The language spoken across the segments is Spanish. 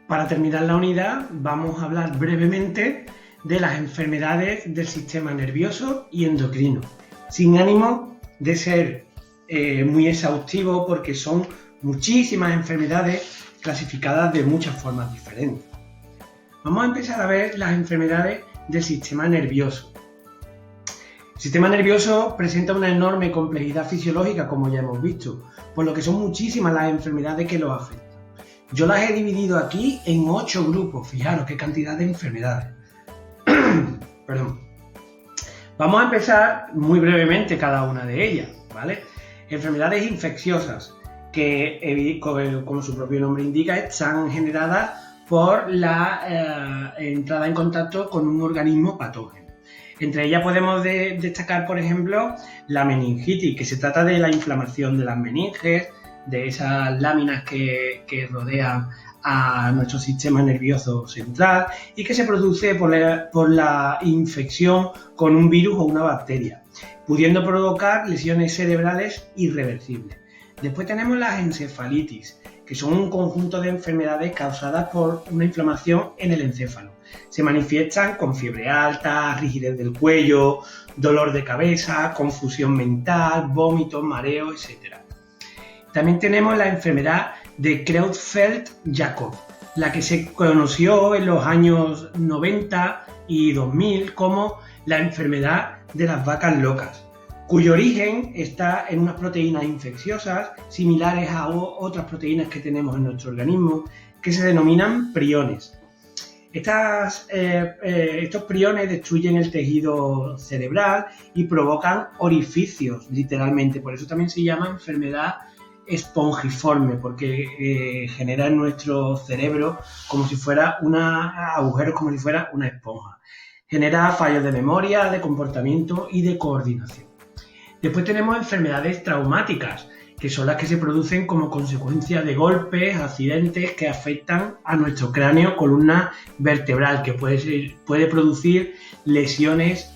Para terminar la unidad, vamos a hablar brevemente de las enfermedades del sistema nervioso y endocrino, sin ánimo de ser muy exhaustivo porque son muchísimas enfermedades clasificadas de muchas formas diferentes. Vamos a empezar a ver las enfermedades del sistema nervioso. El sistema nervioso presenta una enorme complejidad fisiológica, como ya hemos visto, por lo que son muchísimas las enfermedades que lo afectan. Yo las he dividido aquí en 8 grupos, fijaros qué cantidad de enfermedades. Perdón. Vamos a empezar muy brevemente cada una de ellas, ¿vale? Enfermedades infecciosas, que como su propio nombre indica, están generadas por la entrada en contacto con un organismo patógeno. Entre ellas podemos destacar, por ejemplo, la meningitis, que se trata de la inflamación de las meninges, de esas láminas que rodean a nuestro sistema nervioso central y que se produce por la infección con un virus o una bacteria, pudiendo provocar lesiones cerebrales irreversibles. Después tenemos las encefalitis, que son un conjunto de enfermedades causadas por una inflamación en el encéfalo. Se manifiestan con fiebre alta, rigidez del cuello, dolor de cabeza, confusión mental, vómitos, mareo, etc. También tenemos la enfermedad de Creutzfeldt-Jakob, la que se conoció en los años 90 y 2000 como la enfermedad de las vacas locas, cuyo origen está en unas proteínas infecciosas similares a otras proteínas que tenemos en nuestro organismo que se denominan priones. Estos priones destruyen el tejido cerebral y provocan orificios, literalmente. Por eso también se llama enfermedad espongiforme, porque genera en nuestro cerebro como si fuera agujeros, como si fuera una esponja. Genera fallos de memoria, de comportamiento y de coordinación. Después tenemos enfermedades traumáticas, que son las que se producen como consecuencia de golpes, accidentes que afectan a nuestro cráneo, columna vertebral, que puede producir lesiones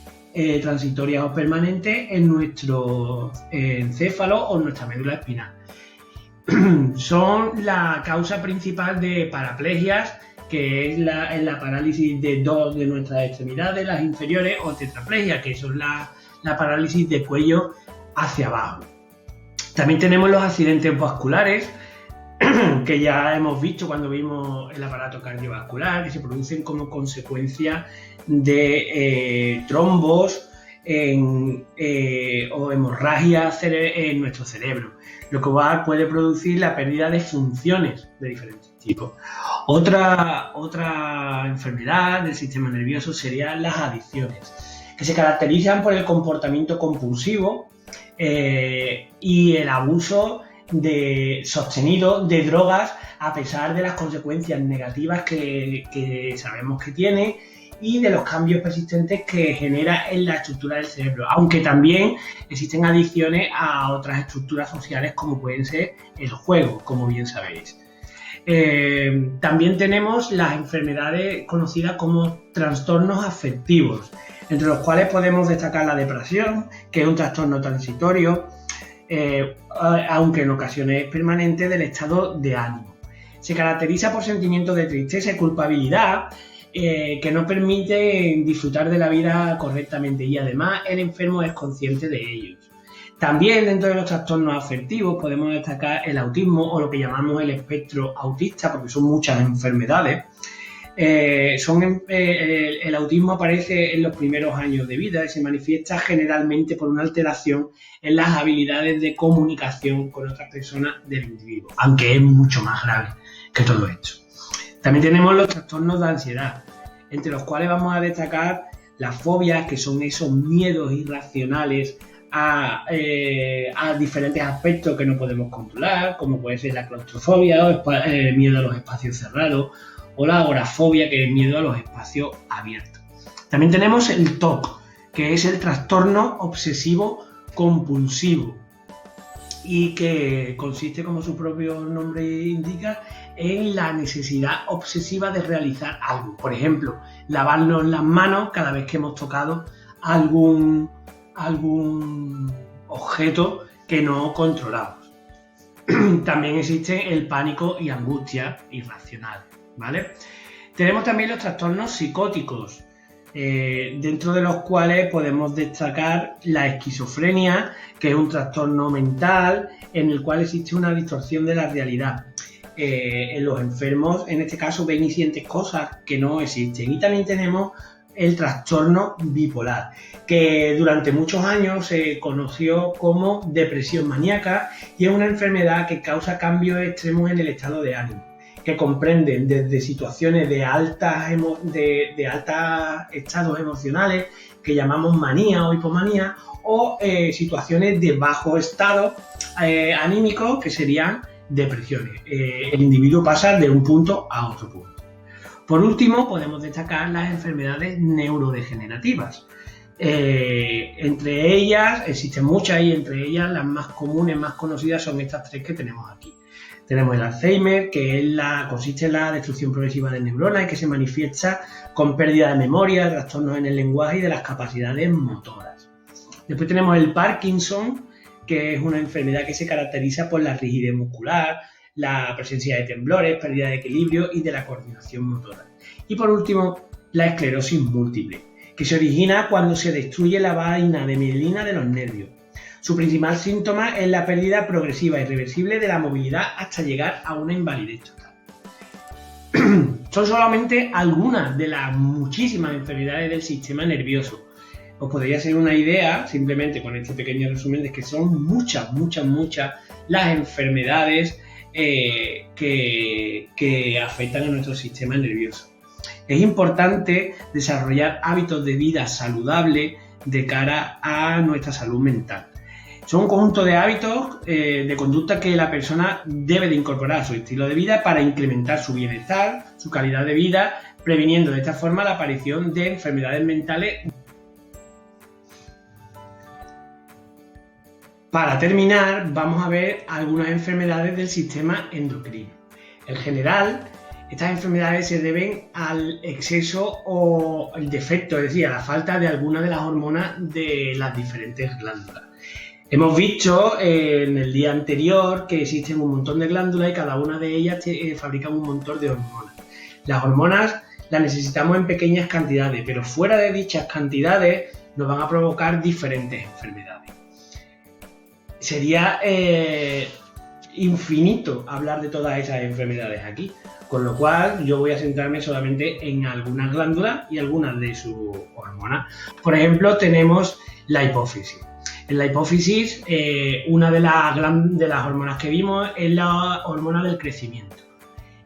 transitorias o permanentes en nuestro encéfalo o nuestra médula espinal. Son la causa principal de paraplegias, que es la parálisis de dos de nuestras extremidades, las inferiores, o tetraplegia, que son la parálisis de cuello hacia abajo. También tenemos los accidentes vasculares, que ya hemos visto cuando vimos el aparato cardiovascular, que se producen como consecuencia de trombos o hemorragia en nuestro cerebro, lo que puede producir la pérdida de funciones de diferentes tipos. Otra enfermedad del sistema nervioso serían las adicciones, que se caracterizan por el comportamiento compulsivo y el abuso sostenido de drogas, a pesar de las consecuencias negativas que sabemos que tiene y de los cambios persistentes que genera en la estructura del cerebro, aunque también existen adicciones a otras estructuras sociales como pueden ser el juego, como bien sabéis. También tenemos las enfermedades conocidas como trastornos afectivos, entre los cuales podemos destacar la depresión, que es un trastorno transitorio, aunque en ocasiones es permanente, del estado de ánimo. Se caracteriza por sentimientos de tristeza y culpabilidad que no permiten disfrutar de la vida correctamente, y además el enfermo es consciente de ellos. También dentro de los trastornos afectivos podemos destacar el autismo, o lo que llamamos el espectro autista, porque son muchas enfermedades. El autismo aparece en los primeros años de vida y se manifiesta generalmente por una alteración en las habilidades de comunicación con otras personas del individuo, aunque es mucho más grave que todo esto. También tenemos los trastornos de ansiedad, entre los cuales vamos a destacar las fobias, que son esos miedos irracionales a diferentes aspectos que no podemos controlar, como puede ser la claustrofobia o el miedo a los espacios cerrados, o la agorafobia, que es miedo a los espacios abiertos. También tenemos el TOC, que es el trastorno obsesivo compulsivo, y que consiste, como su propio nombre indica, en la necesidad obsesiva de realizar algo. Por ejemplo, lavarnos las manos cada vez que hemos tocado algún objeto que no controlamos. También existe el pánico y angustia irracional, ¿vale? Tenemos también los trastornos psicóticos, dentro de los cuales podemos destacar la esquizofrenia, que es un trastorno mental en el cual existe una distorsión de la realidad. En los enfermos, en este caso, ven y sienten cosas que no existen. Y también tenemos el trastorno bipolar, que durante muchos años se conoció como depresión maníaca y es una enfermedad que causa cambios extremos en el estado de ánimo, que comprenden desde situaciones de altos estados emocionales que llamamos manía o hipomanía, o situaciones de bajo estado anímico, que serían depresiones. El individuo pasa de un punto a otro punto. Por último, podemos destacar las enfermedades neurodegenerativas. Entre ellas, existen muchas, y entre ellas las más comunes, más conocidas, son estas tres que tenemos aquí. Tenemos el Alzheimer, que consiste en la destrucción progresiva de neuronas y que se manifiesta con pérdida de memoria, trastornos en el lenguaje y de las capacidades motoras. Después tenemos el Parkinson, que es una enfermedad que se caracteriza por la rigidez muscular, la presencia de temblores, pérdida de equilibrio y de la coordinación motora. Y por último, la esclerosis múltiple, que se origina cuando se destruye la vaina de mielina de los nervios. Su principal síntoma es la pérdida progresiva e irreversible de la movilidad hasta llegar a una invalidez total. Son solamente algunas de las muchísimas enfermedades del sistema nervioso. Os podría hacer una idea, simplemente con este pequeño resumen, de que son muchas las enfermedades que afectan a nuestro sistema nervioso. Es importante desarrollar hábitos de vida saludables de cara a nuestra salud mental. Son un conjunto de hábitos de conducta que la persona debe de incorporar a su estilo de vida para incrementar su bienestar, su calidad de vida, previniendo de esta forma la aparición de enfermedades mentales. Para terminar, vamos a ver algunas enfermedades del sistema endocrino. En general, estas enfermedades se deben al exceso o el defecto, es decir, a la falta de alguna de las hormonas de las diferentes glándulas. Hemos visto en el día anterior que existen un montón de glándulas y cada una de ellas fabrica un montón de hormonas. Las hormonas las necesitamos en pequeñas cantidades, pero fuera de dichas cantidades nos van a provocar diferentes enfermedades. Sería infinito hablar de todas esas enfermedades aquí, con lo cual yo voy a centrarme solamente en algunas glándulas y algunas de sus hormonas. Por ejemplo, tenemos la hipófisis. En la hipófisis, una de las hormonas que vimos es la hormona del crecimiento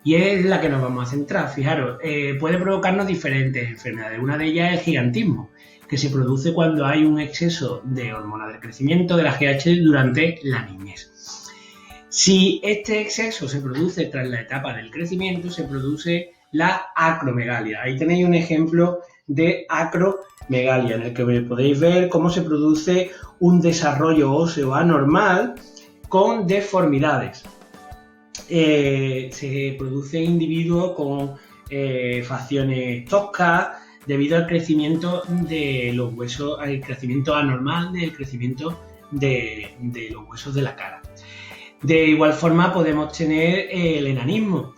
y es la que nos vamos a centrar. Fijaros, puede provocarnos diferentes enfermedades. Una de ellas es el gigantismo, que se produce cuando hay un exceso de hormona del crecimiento, de la GH, durante la niñez. Si este exceso se produce tras la etapa del crecimiento, se produce la acromegalia. Ahí tenéis un ejemplo de acromegalia, en el que podéis ver cómo se produce un desarrollo óseo anormal con deformidades. Se producen individuos con facciones toscas debido al crecimiento de los huesos, al crecimiento anormal del crecimiento de los huesos de la cara. De igual forma podemos tener el enanismo,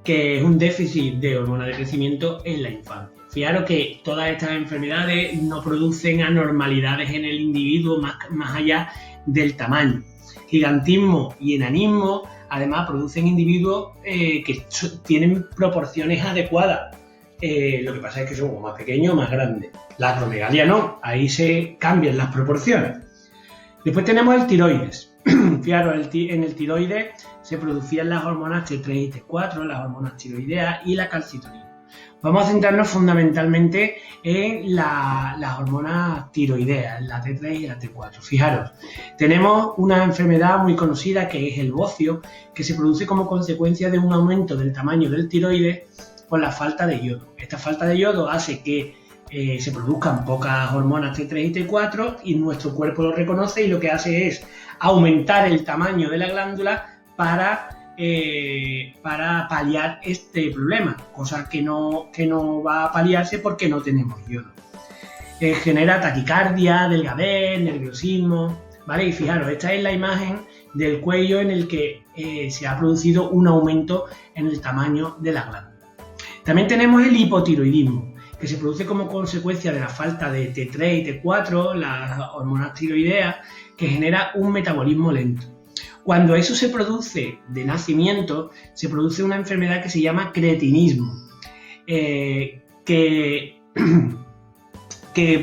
que es un déficit de hormona de crecimiento en la infancia. Fijaros que todas estas enfermedades no producen anormalidades en el individuo más allá del tamaño. Gigantismo y enanismo además producen individuos que tienen proporciones adecuadas. Lo que pasa es que son más pequeños o más grandes. La acromegalia no, ahí se cambian las proporciones. Después tenemos el tiroides. Fijaros, en el tiroides se producían las hormonas T3 y T4, las hormonas tiroideas y la calcitonina. Vamos a centrarnos fundamentalmente en las hormonas tiroideas, la T3 y la T4. Fijaros, tenemos una enfermedad muy conocida que es el bocio, que se produce como consecuencia de un aumento del tamaño del tiroides por la falta de yodo. Esta falta de yodo hace que se produzcan pocas hormonas T3 y T4 y nuestro cuerpo lo reconoce y lo que hace es aumentar el tamaño de la glándula para paliar este problema, cosa que no va a paliarse porque no tenemos yodo. Genera taquicardia, delgadez, nerviosismo, ¿vale? Y fijaros, esta es la imagen del cuello en el que se ha producido un aumento en el tamaño de la glándula. También tenemos el hipotiroidismo, que se produce como consecuencia de la falta de T3 y T4, las hormonas tiroideas, que genera un metabolismo lento. Cuando eso se produce de nacimiento, se produce una enfermedad que se llama cretinismo, que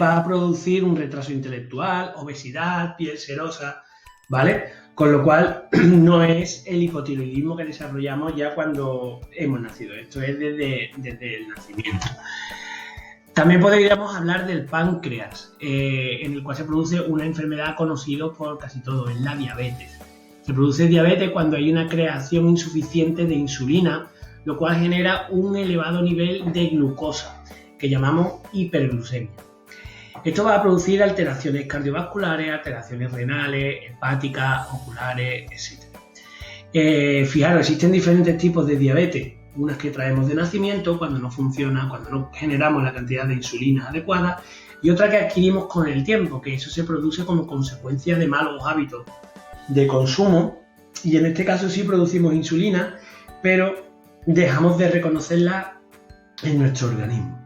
va a producir un retraso intelectual, obesidad, piel serosa, ¿vale? Con lo cual no es el hipotiroidismo que desarrollamos ya cuando hemos nacido, esto es desde el nacimiento. También podríamos hablar del páncreas, en el cual se produce una enfermedad conocida por casi todos, es la diabetes. Se produce diabetes cuando hay una creación insuficiente de insulina, lo cual genera un elevado nivel de glucosa, que llamamos hiperglucemia. Esto va a producir alteraciones cardiovasculares, alteraciones renales, hepáticas, oculares, etc. Fijaros, existen diferentes tipos de diabetes. Unas que traemos de nacimiento, cuando no funciona, cuando no generamos la cantidad de insulina adecuada, y otra que adquirimos con el tiempo, que eso se produce como consecuencia de malos hábitos de consumo, y en este caso sí producimos insulina, pero dejamos de reconocerla en nuestro organismo.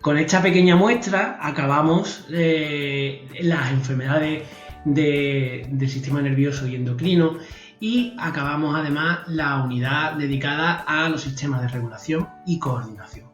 Con esta pequeña muestra acabamos las enfermedades del sistema nervioso y endocrino y acabamos además la unidad dedicada a los sistemas de regulación y coordinación.